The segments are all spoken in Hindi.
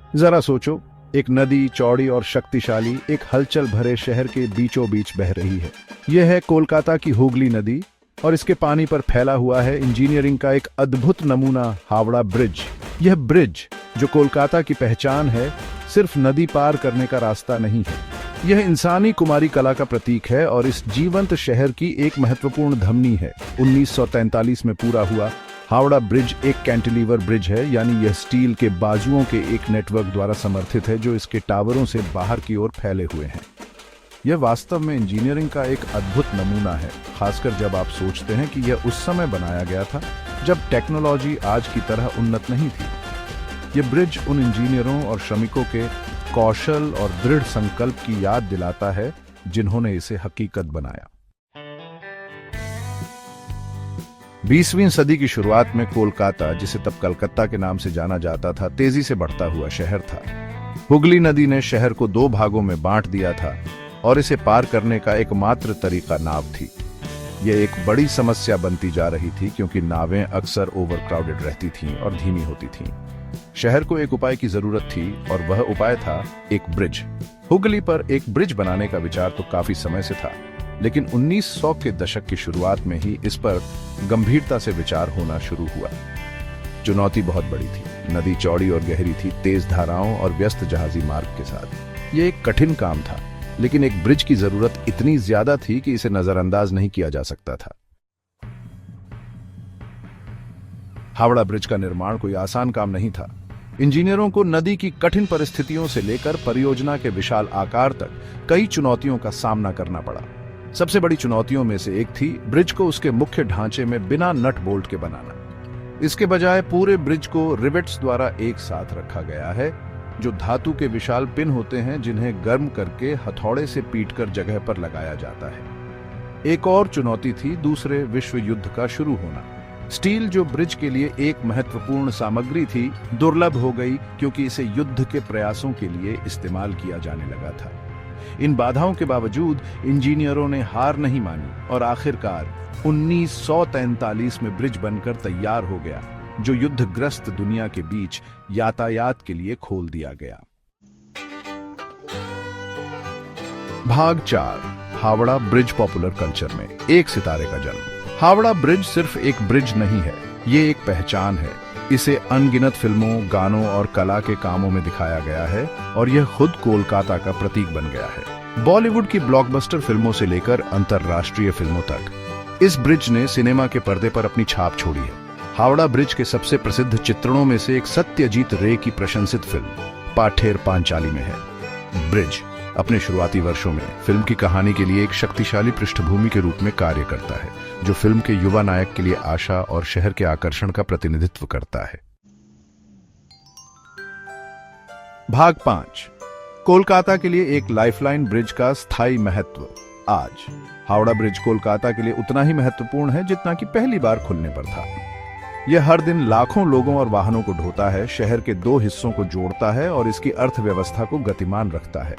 जरा सोचो, एक नदी चौड़ी और शक्तिशाली एक हलचल भरे शहर के बीचों बीच बह रही है। यह है कोलकाता की हुगली नदी और इसके पानी पर फैला हुआ है इंजीनियरिंग का एक अद्भुत नमूना, हावड़ा ब्रिज। यह ब्रिज जो कोलकाता की पहचान है, सिर्फ नदी पार करने का रास्ता नहीं है, यह इंसानी कुमारी कला का प्रतीक है और इस जीवंत शहर की एक महत्वपूर्ण धमनी है। 1943 में पूरा हुआ हावड़ा ब्रिज एक कैंटिलीवर ब्रिज है, यानी यह स्टील के बाजुओं के एक नेटवर्क द्वारा समर्थित है जो इसके टावरों से बाहर की ओर फैले हुए हैं। यह वास्तव में इंजीनियरिंग का एक अद्भुत नमूना है, खासकर जब आप सोचते हैं कि यह उस समय बनाया गया था जब टेक्नोलॉजी आज की तरह उन्नत नहीं थी। यह ब्रिज उन इंजीनियरों और श्रमिकों के कौशल और दृढ़ संकल्प की याद दिलाता है जिन्होंने इसे हकीकत बनाया। 20वीं सदी की शुरुआत में कोलकाता, जिसे तब कलकत्ता के नाम से जाना जाता था, तेजी से बढ़ता हुआ शहर था। हुगली नदी ने शहर को 2 भागों में बांट दिया था और इसे पार करने का एकमात्र तरीका नाव थी। यह एक बड़ी समस्या बनती जा रही थी क्योंकि नावें अक्सर ओवरक्राउडेड रहती थीं और धीमी होती थीं। शहर को एक उपाय की जरूरत थी और वह उपाय था एक ब्रिज। हुगली पर एक ब्रिज बनाने का विचार तो काफी समय से था, लेकिन 1900 के दशक की शुरुआत में ही इस पर गंभीरता से विचार होना शुरू हुआ। चुनौती बहुत बड़ी थी। नदी चौड़ी और गहरी थी, तेज धाराओं और व्यस्त जहाजी मार्ग के साथ। यह एक कठिन काम था, लेकिन एक ब्रिज की जरूरत इतनी ज्यादा थी कि इसे नजरअंदाज नहीं किया जा सकता था। हावड़ा ब्रिज का निर्माण कोई आसान काम नहीं था। इंजीनियरों को नदी की कठिन परिस्थितियों से लेकर परियोजना के विशाल आकार तक कई चुनौतियों का सामना करना पड़ा। सबसे बड़ी चुनौतियों में से एक थी ब्रिज को उसके मुख्य ढांचे में बिना नट बोल्ट के बनाना। इसके बजाय पूरे ब्रिज को रिवेट्स द्वारा एक साथ रखा गया है, जो धातु के विशाल पिन होते हैं जिन्हें गर्म करके हथौड़े से पीटकर जगह पर लगाया जाता है। एक और चुनौती थी दूसरे विश्व युद्ध का शुरू होना। स्टील, जो ब्रिज के लिए एक महत्वपूर्ण सामग्री थी, दुर्लभ हो गई क्योंकि इसे युद्ध के प्रयासों के लिए इस्तेमाल किया जाने लगा था। इन बाधाओं के बावजूद इंजीनियरों ने हार नहीं मानी और आखिरकार 1943 में ब्रिज बनकर तैयार हो गया, जो युद्धग्रस्त दुनिया के बीच यातायात के लिए खोल दिया गया। भाग 4, हावड़ा ब्रिज पॉपुलर कल्चर में 1 सितारे का जन्म। हावड़ा ब्रिज सिर्फ एक ब्रिज नहीं है, ये एक पहचान है। इसे अनगिनत फिल्मों, गानों और कला के कामों में दिखाया गया है और यह खुद कोलकाता का प्रतीक बन गया है। बॉलीवुड की ब्लॉकबस्टर फिल्मों से लेकर अंतर्राष्ट्रीय फिल्मों तक इस ब्रिज ने सिनेमा के पर्दे पर अपनी छाप छोड़ी है। हावड़ा ब्रिज के सबसे प्रसिद्ध चित्रणों में से एक सत्यजीत रे की प्रशंसित फिल्म पाठेर पांचाली में है। ब्रिज अपने शुरुआती वर्षों में फिल्म की कहानी के लिए एक शक्तिशाली पृष्ठभूमि के रूप में कार्य करता है, जो फिल्म के युवा नायक के लिए आशा और शहर के आकर्षण का प्रतिनिधित्व करता है। भाग 5, कोलकाता के लिए एक लाइफलाइन ब्रिज का स्थायी महत्व। आज हावड़ा ब्रिज कोलकाता के लिए उतना ही महत्वपूर्ण है जितना कि पहली बार खुलने पर था। यह हर दिन लाखों लोगों और वाहनों को ढोता है, शहर के 2 हिस्सों को जोड़ता है और इसकी अर्थव्यवस्था को गतिमान रखता है।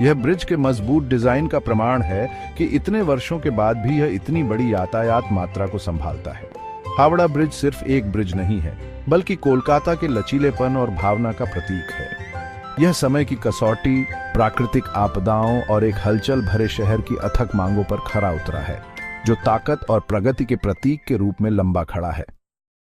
यह ब्रिज के मजबूत डिजाइन का प्रमाण है कि इतने वर्षों के बाद भी यह इतनी बड़ी यातायात मात्रा को संभालता है। हावड़ा ब्रिज सिर्फ एक ब्रिज नहीं है, बल्कि कोलकाता के लचीलेपन और भावना का प्रतीक है। यह समय की कसौटी, प्राकृतिक आपदाओं और एक हलचल भरे शहर की अथक मांगों पर खरा उतरा है, जो ताकत और प्रगति के प्रतीक के रूप में लंबा खड़ा है।